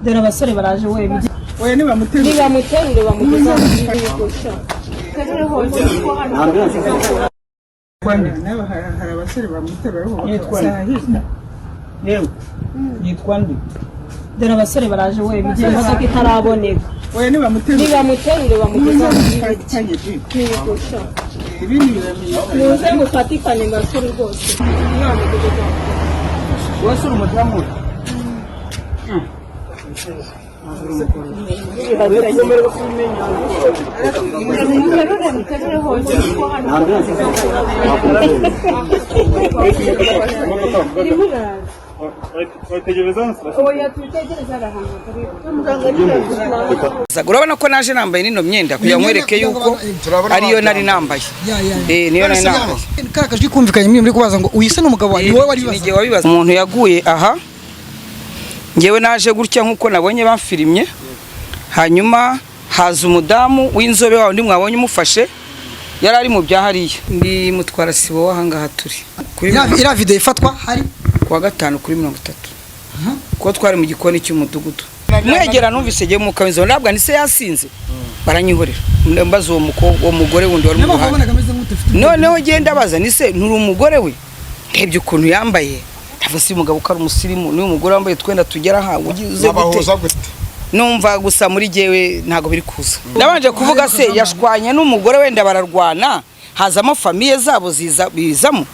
dore abasore baraje we oya niba muterure bamugeza gusha nawe hari abasore bamuterura yitwa nde dore abasore baraje we bigiye imodoka itaraboneka oya niba muterure bamugeza gusha ibindi biramenye muze mufatikane basore rwose wese uri umudamu urabona ko naje nambaye nino myenda kugira ngo nkwereke yuko ariyo nari nambaye niyo nari nambaye karakajwi kumvikanye muri kubaza ngo uyise n'umugabo wawe wowe wari wabibaza umuntu yaguye aha ngewe naje gutya nkuko nabonye bamfirimye hanyuma haza umudamu w'inzobe wawe ndi mwabonye umufashe yari ari mu byahariye ndi mutwara sibo wahangaha turi kuri ira video ifatwa hari kuwa 5 kuri 30 ko twari mu gikoni cy'umudugudu mwegera numvise giye mu kabizo ndabwa nise yasinze baranyihorera mbaza uwo mugore wundi wari mu muhanda noneho genda baza nise nturi umugore we ndebye ukuntu yambaye ndavuze umugabo ukari umusirimu ni umugore wambaye twenda tugera ha ugize gute numva gusa muri jewe ntago biri kuza nabanje kuvuga se yashwanye n'umugore wenda bararwana hazamo famiye zabo bizamo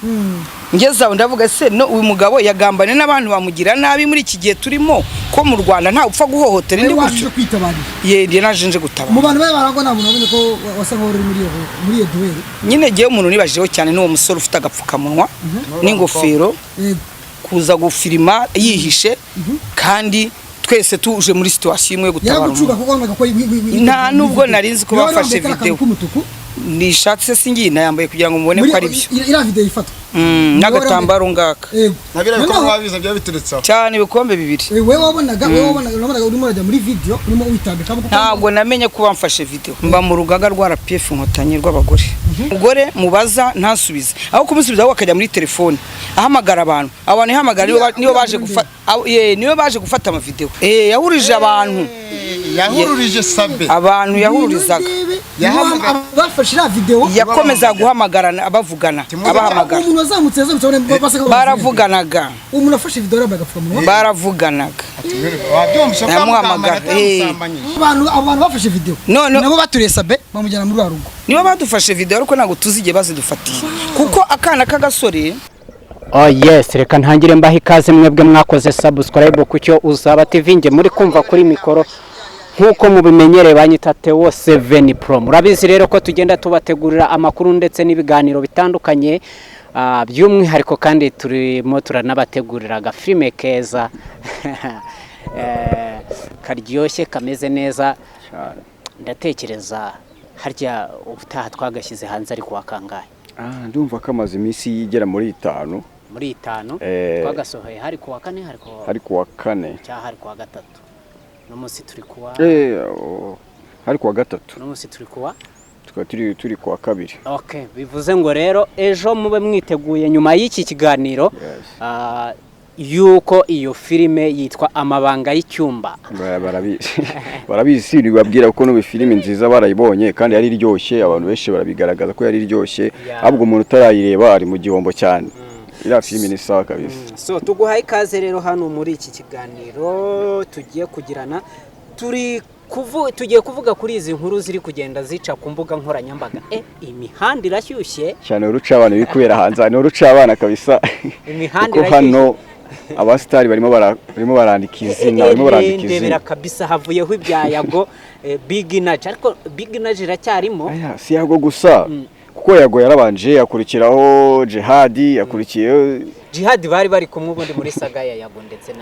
ngeza ndavuga se no uyu mugabo yagambane n'abantu bamugira nabi muri iki gihe turimo ko mu Rwanda nta upfa guhohotera indi gutyo ndiye naje gutabara mu bantu barago nabona nabone ko wasanga uri muri iyo duweri nyine giye umuntu nibajeho cyane n'uwo musore ufite agapfukamunwa n'ingofero kuza gufirima yihishe kandi twese tuje muri situation imwe gutabara nta nubwo narinzi ko bafashe video nishatse singina yambaye kugira ngo mubone ko ari byo ira video ifatwa n'agatambaro ngaka nabira ko mwabiza bya bituretsa cyane ibikombe bibiri wewe wabonaga urimo urajya muri video urimo witambika ntabwo namenye ko bamfashe video mba mu rugaga rwa RPF Inkotanyi rw'abagore umugore mubaza ntasubize aho kumusubiza aho akajya muri telefone ahamagara abantu ihamagara niyo baje gufata ama video yahurije abantu yahururije sabe abantu yahururizaga bafashe ira video yakomeza guhamagarana abavugana abahamagara umuntu azamutse baravuganaga umuntu afashe video arabagapfukamunwa baravuganaga wabyumvise ko amuhamagara abantu bafashe video nabo baturiye sabe bamujyana muri rugo nibo badufashe video ariko nago tuzige bazidufatiye kuko akana kagasore yes reka ntangire mbaha ikaze mwebwe mwakoze subscribe ku cyo uzaba TV nge muri kumva kuri mikoro nkuko mubimenyereye banyita Theo 7 Pro murabizi rero ko tugenda tubategurira amakuru ndetse n'ibiganiro bitandukanye by'umwihariko kandi turimo turanabategurira agafilme keza karyoshye kameze neza ndatekereza harya ubutaha twagashyize hanze ari kuwa kangahe ndumva ko amaze iminsi yigera muri 5 muri 5 twagasohoye hari kuwa 4 hari kuwa 4 cyangwa hari kuwa 3 no munsi turi kuwa hari kuwa 3 no munsi turi kuwa turi kuwa 2 okay bivuze ngo rero ejo mube mwiteguye nyuma y'iki kiganiro yuko iyo filime yitwa Amabanga y'Icyumba barabizi babwira ko no filime nziza barayibonye kandi yari iryoshye abantu benshi barabigaragaza ko yari iryoshye ahubwo umuntu utarayireba ari mu gihombo cyane ira filime ni sawa kabisa so tuguhaye ikaze rero hano muri iki kiganiro tugiye kugirana tugiye kuvuga kuri izi nkuru ziri kugenda zica ku mbuga nkoranyambaga imihanda irashyushye cyane uruca abana bikubera hanze hano uruca abana kabisa imihanda hano abastari barimo barandika izina ndebera kabisa havuyeho ibyayago Big Naj ariko Big Naj iracyarimo si yago gusa kuko yago yarabanje yakurikiraho Jihadi yakurikiye Jihadi bari kumwe ubundi muri saga ya yago ndetse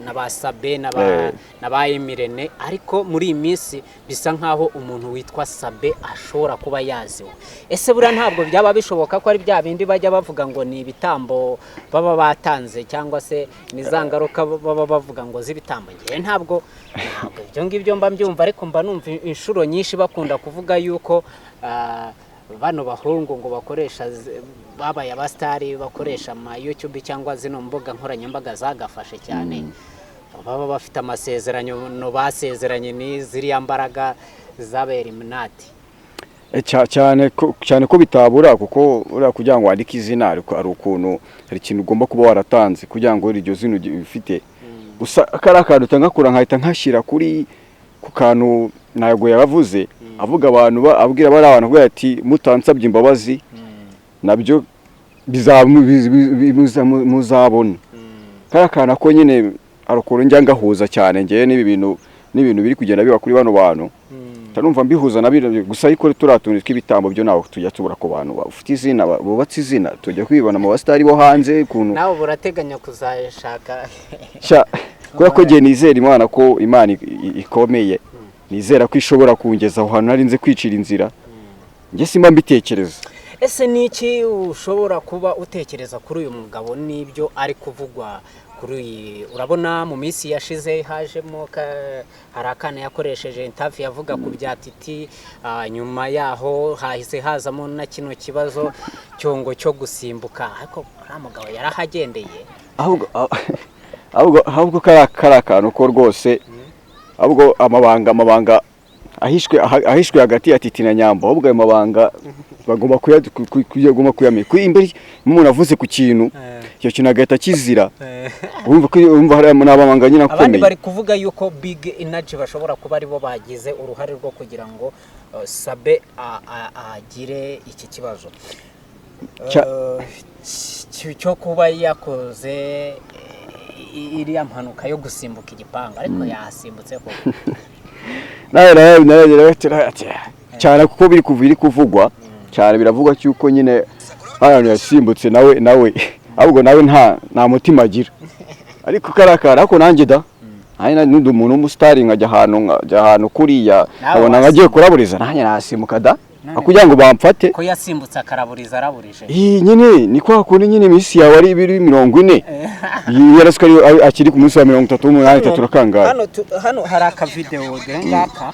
na ba Sabe na ba Emirene ariko muri iyi minsi bisa nkaho umuntu witwa Sabe ashobora kuba yaziwe ese bura ntabwo byaba bishoboka ko ari bya bindi bajya bavuga ngo ni ibitambo baba batanze cyangwa se nizangaruka baba bavuga ngo zibitambo ngiye ntabwo ibyo ngibyo mba mbyumva ariko mba numva inshuro nyinshi bakunda kuvuga yuko bano bahungu ngo bakoresha babaye abastari bakoresha ama YouTube cyangwa zino mbuga nkoranyambaga zagafashe cyane baba bafite amasezerano no basezeranye ni ziriya mbaraga z'aba Illuminati. cyane ko bitabura kuko uriya kugira ngo wandike izina ariko ari ukuntu hari ikintu ugomba kuba waratanze kugira ngo iryo zina ufite gusa akari akantu utangakura nkahita nkashyira kuri ku kantu ntabwo yabavuze avuga abantu abwira bari abantu avuga ati mutansabye imbabazi nabyo muzabona kari akantu ko nyine arukuru njya ngahuza cyane ngewe n'ibintu biri kugenda biba kuri bano bantu tanumva mbihuza nabira gusa ariko turatunze tw'ibitambo byo nawo tujya tubura ku bantu bafite izina bubatse izina tujya kwibona mu bastari bo hanze kuntu nawe burateganya kuzashaka kuko ko giye nizera Imana ko Imana ikomeye nizera ko ishobora kungeza aho hantu narinze kwicira inzira nge simba mbitekereza. Ese niki ushobora kuba utekereza kuri uyu mugabo n'ibyo ari kuvugwa kuri urabona mu minsi yashize hajemo hari akana yakoresheje interview yavuga ku bya Titi nyuma yaho hahise hazamo na kino kibazo cyongo cyo gusimbuka ariko mugabo yarahagendeye ahubwo kari akantu ko rwose ahubwo amabanga ahishwe hagati ya Titi na Nyambo ahubwo ayo mabanga bagomba kuyamenya imbere umuntu avuze ku kintu icyo kintu agahita kizira urumva hari n'abamanga nyine akomeye. Abandi bari kuvuga yuko Big Energy bashobora kuba aribo bagize uruhare rwo kugira ngo Sabe agire iki kibazo cyo kuba yakoze iriya mpanuka yo gusimbuka igipanga ariko yasimbutse ko cyane kuko biri kuvugwa cyane biravugwa cyuko nyine ahantu yasimbutse nawe ahubwo nawe nta mutima agira ariko karakara ako nanjye da n'undi muntu w'umusitari nkajya ahantu kuriya abona nkagiye kuraburiza nanjye nasimbuka da kugira ngo bamfate ko yasimbutse akaraburiza araburije nyine ni kwa kundi nyine iminsi yawe ari 40 yaraswe akiri ku munsi wa 38 turakangaye hano hari aka video dore ngaka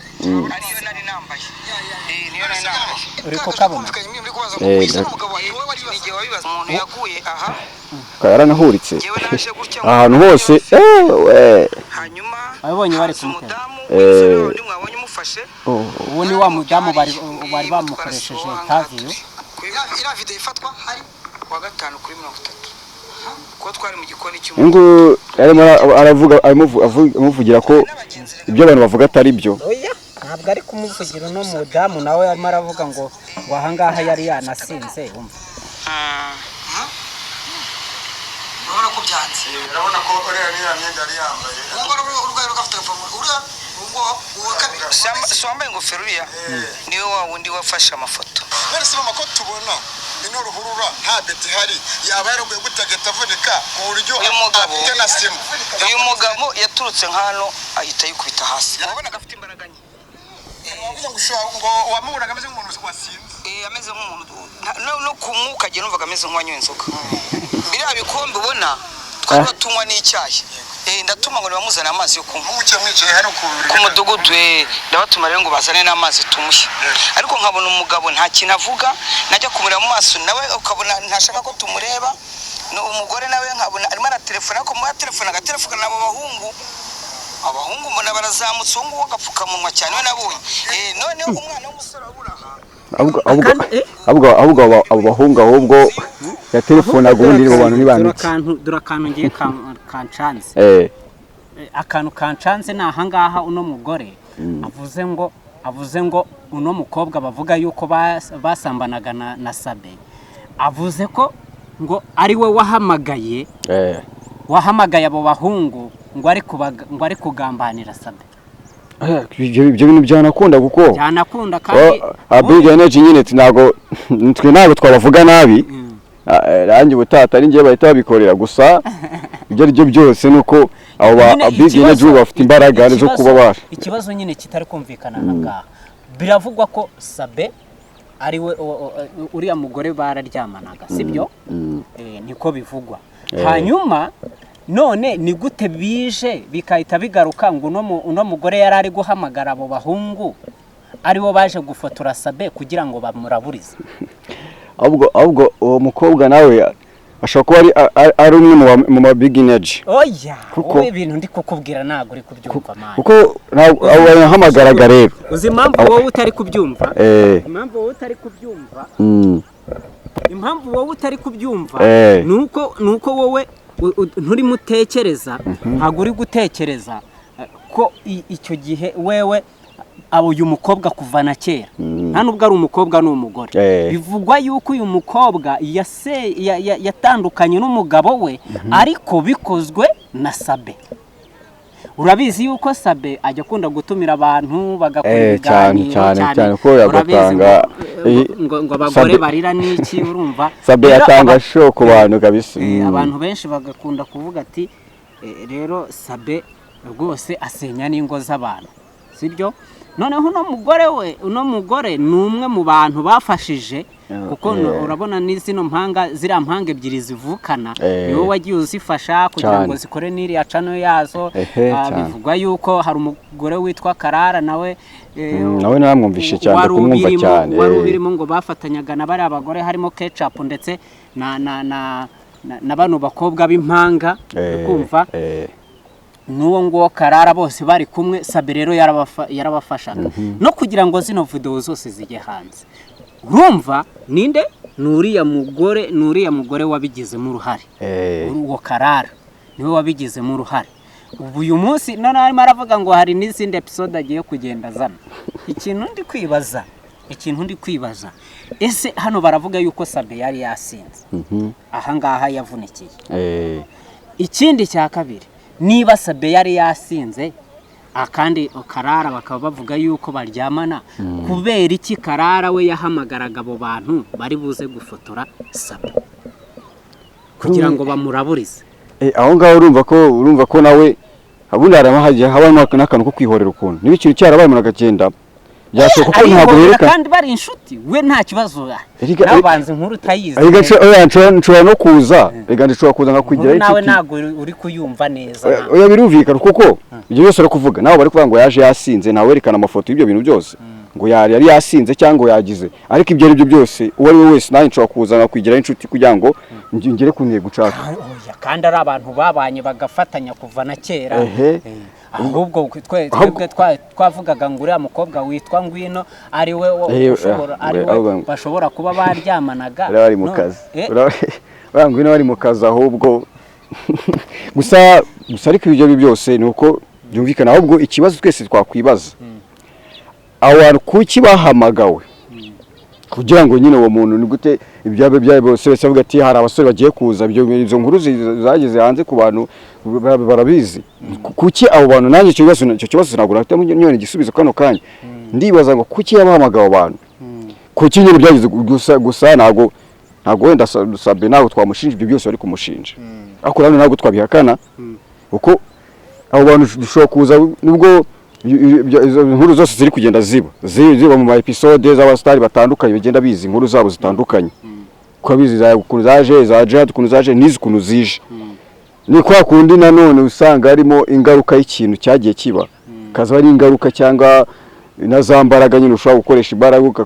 uriko kabona yaranahuritse ahantu hose hanyuma abonye bari kumutera ubu ni wa mudamu bari bamukoresheje interview ira video ifatwa hari wa 5 kuri 30 ko twari mu gikoni ngo aravuga amuvugira ko ibyo abantu bavuga atari byo ntabwo ari kumuvugira no mudamu nawe arimo aravuga ngo ahangaha yari yanasinze umva urabona ko byanze urabona ko uriya niya myenda yari yambaye urwaye rugafite uriya wambaye ingofero uriya niwe wa wundi wafashe amafoto none se mama ko tubona ino ruhurura nta beti hari yaba yaruguye gutageta avunika ku buryo afite na simu uyu mugabo yaturutse nk'hano ahita yikubita hasi urabona agafite imbaraga nke ngo wamuburaga ameze nk'umuntu wasinze ameze nk'umuntu no kumwuka agiye numvaga ameze nk'uwanyoye inzoga biriya bikombe ubona twari tunywa n'icyayi ndatuma ngo bamuzane amazi yo kunywa mwicaye hano ku mudugudu ndabatuma rero ngo bazane n'amazi tumushye ariko nkabona umugabo nta kintu avuga najya kumureba mu maso nawe ukabona ntashaka ko tumureba umugore nawe nkabona arimo aratelefona ariko mu telefone agatelefona nabo abahungu mbona barazamutse uwo nguwo agapfukamunwa cyane we nabonye noneho umwana w'umusore aburaha ahubwo abo bahungu ahubwo ya telefone agundi bo bantu nibanditse durakantu ngiye kancanze akantu kancanze na ahangaha uno mugore avuze ngo uno mukobwa bavuga yuko basambanaga na Sabe avuze ko ngo ari we wahamagaye abo bahungu ngo ari kugambanira Sabe ibyo bintu byanakunda kuko byanakunda kandi Big Energy nyine ntabwo twabavuga nabi rangi butata ari ngiye bahita babikorera gusa ibyo ari byo byose nuko abo Big Energy bafite imbaraga zo kuba basha ikibazo nyine kitari kumvikana ngaha biravugwa ko Sabe ari we uriya mugore bararyamanaga sibyo niko bivugwa hanyuma none ni gute bije bikahita bigaruka ngo uno mugore yari ari guhamagara abo bahungu aribo baje gufotora Sabe kugira ngo bamuraburize ahubwo uwo mukobwa nawe ashobora kuba ari umwe mu ma beginner oya kuko wowe ibintu ndi kukubwira ntabwo uri kubyumva mani kuko abo bahamagaraga rero uzi impamvu wowe utari kubyumva impamvu wowe utari kubyumva impamvu wowe utari kubyumva nuko wowe nturi mutekereza ntabwo uri gutekereza ko icyo gihe wewe uyu mukobwa kuva na kera nta nubwo ari umukobwa n'umugore bivugwa yuko uyu mukobwa yatandukanye n'umugabo we ariko bikozwe na Sabe. Urabizi yuko Sabe ajya akunda gutumira abantu bagakora ibiganiro cyane ko yagatanga ngo abagore barira n'iki urumva Sabe yatanga show ku bantu kabisa abantu benshi bagakunda kuvuga ati rero Sabe rwose asenya n'ingo z'abantu sibyo noneho uno mugore ni umwe mu bantu bafashije kuko urabona n'izino ziriya mpanga ebyiri zivukana niwe wagiye uzifasha kugira ngo zikore n'iriya cano yazo bivugwa yuko hari umugore witwa Karara nawe namwumvishe cyane kumwumva cyane wari ubirimo ngo bafatanyaga na bari abagore harimo Ketchup ndetse na bano bakobwa b'impanga kumva nuwo ngo Karara bose bari kumwe Sabe rero yarabafashaga no kugira ngo zino video zose zijye hanze urumva ninde nuriya mugore wabigizemo uruhare uwo Karara niwe wabigizemo uruhare ubu uyu munsi none arimo aravuga ngo hari n'izindi episode agiye kugenda zana ikintu ndi kwibaza ese hano baravuga yuko Sabe yari yasinze aha ngaha yavunikiye ikindi cya kabiri niba Sabe yari yasinze akandi Karara bakaba bavuga yuko baryamana kubera iki Karara we yahamagaraga abo bantu bari buze gufotora Sabe kugira ngo bamuraburize aho ngaho urumva ko nawe abundi habamo n'akantu ko kwihorera ukuntu niba ikintu cyarabaye umuntu akagenda byashoboka ko ntabwo yerekana kandi bari inshuti we nta kibazo nabanze nkuru utayizi nshobora no kuza rega nshobora kuza nkakugira inshuti nawe ntabwo uri kuyumva neza oya birumvikana kuko ibyo byose ari kuvuga nawe bari kuvuga ngo yaje yasinze nawe werekana amafoto y'ibyo bintu byose ngo yari yasinze cyangwa yagize ariko ibyo ari byo byose uwo ari we wese nawe nshobora kuza nkakugira inshuti kugira ngo ngere ku ntego ushaka kandi ari abantu babanye bagafatanya kuva na kera ahubwo twebwe twavugaga ngo uriya mukobwa witwa Ngwino ari we bashobora kuba baryamanaga bari mu kazi Ngwino bari mu kazi ahubwo gusa ariko ibyo byose ni uko byumvikana ahubwo ikibazo twese twakwibaza abantu kuki bahamagawe kugira ngo nyine uwo muntu ni gute ibyabe bose bavuga ati hari abasore bagiye kuza izo nkuru zageze hanze ku bantu barabizi kuki abo bantu nanjye icyo kibazo ntabwo nafitemo nyine igisubizo kano kanya ndibaza ngo kuki yabahamagawe abantu kuki nyine byagize gusa ntabwo wenda Sabe ntabwo twamushinja ibyo byose bari kumushinja ariko rero ntabwo twabihakana kuko abo bantu dushobora kuza nubwo izo nkuru zose ziri kugenda ziba mu episode z'abastari batandukanye bagenda bizi inkuru zabo zitandukanye ko bizi ukuntu zaje za Jihad ukuntu zaje n'izikuno zije ni kwa kundi nanone usanga harimo ingaruka y'ikintu cyagiye kiba kaza ari ingaruka cyangwa nazambaraga nyine ushobora gukoresha imbaraga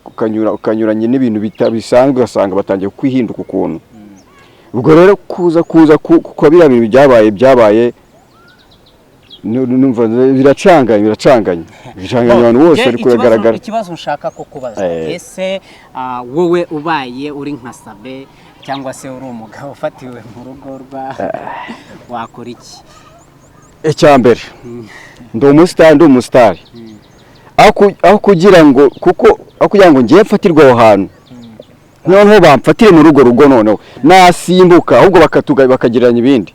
ukanyuranye n'ibintu bisanzwe ugasanga batangiye kwihinduka ukuntu ubwo rero kuza kwa biriya bintu byabaye numva biracanganye abantu bose ari kugaragara ikibazo nshaka ko kubaza ese wowe ubaye uri nka Sabe cyangwa se uri umugabo ufatiwe mu rugo rwa wakora iki icyambere ndi umusitari aho kugira ngo ngiye mfatirwa aho hantu noneho bamfatire mu rugo noneho nasimbuka ahubwo bakagereranya ibindi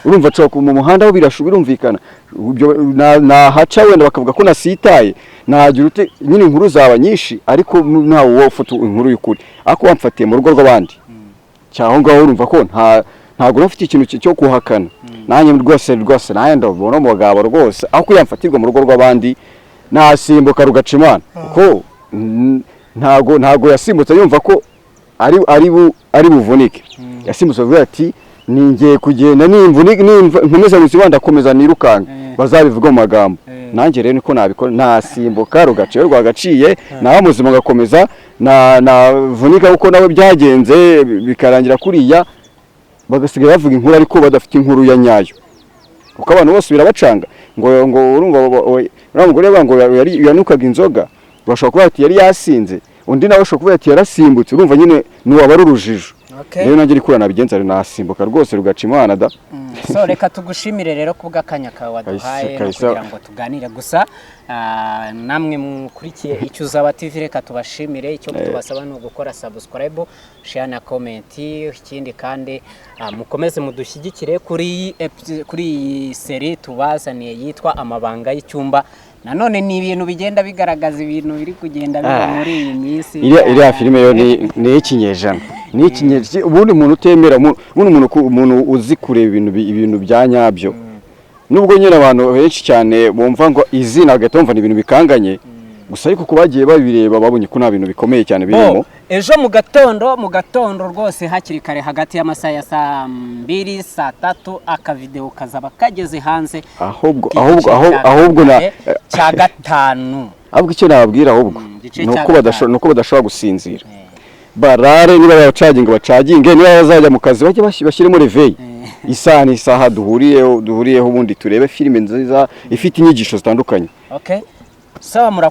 urumva cyo mu muhanda aho birumvikana nahaca wenda bakavuga ko nasitaye nagira ute nyine inkuru zaba nyinshi ariko ntawe wo ufite inkuru y'ukuri ariko bamfatiye mu rugo rw'abandi cyangwa ngaho urumva ko ntabwo nafite ikintu cyo kuhakana nanjye rwose nanjye ndabona mu bagabo rwose aho kuyamfatirwa mu rugo rw'abandi nasimbuka rugaca imana kuko ntabwo yasimbutse yumva ko ari buvunike yasimbutse avuga ati ningiye kugenda nkomeza gusiba ndakomeza nirukanga bazabivuga mu magambo nanjye rero niko nabikora nasimbuka rugaciye rwagaciye naho muzima ngakomeza navunika uko nawe byagenze bikarangira kuriya bagasigaye bavuga inkuru ariko badafite inkuru ya nyayo kuko abantu bose birabacanga ngo urumva mugore ngo yanukaga inzoga bashobora kuba ati yari yasinze undi nawe ashobora kuba ati yarasimbutse urumva nyine nuwaba ari urujijo rero nanjye rikura nabigenza ari nasimbuka rwose rugaca imana da so reka tugushimire rero kubw'akanya kawe waduhaye kugira ngo tuganire gusa namwe mukurikiye icyo uzaba TV reka tubashimire icyo tubasaba ni ugukora subscribe share na comment ikindi kandi mukomeze mudushyigikire kuri iyi seri tubazaniye yitwa amabanga y'icyumba nanone ni ibintu bigenda bigaragaza ibintu biri kugenda biba muri iyi minsi iriya filime yo ni ikinyejana ni ikinyejana ubundi umuntu utemera umuntu uzi kureba ibintu bya nyabyo nubwo nyine abantu benshi cyane bumva ngo izina hagati bumva ni ibintu bikanganye gusa ariko ko bagiye babireba babonye ko nta bintu bikomeye cyane birimo ejo mu gatondo rwose hakiri kare hagati y'amasaha ya saa 2 saa 3 akavideo kazaba kageze hanze ahubwo na cya gatanu ahubwo icyo nababwira ahubwo nuko badashobora gusinzira barare niba bacaginge niba bazajya mu kazi bajye bashyiremo reveil isaha duhuriyeho ubundi turebe filime nziza ifite inyigisho zitandukanye sawa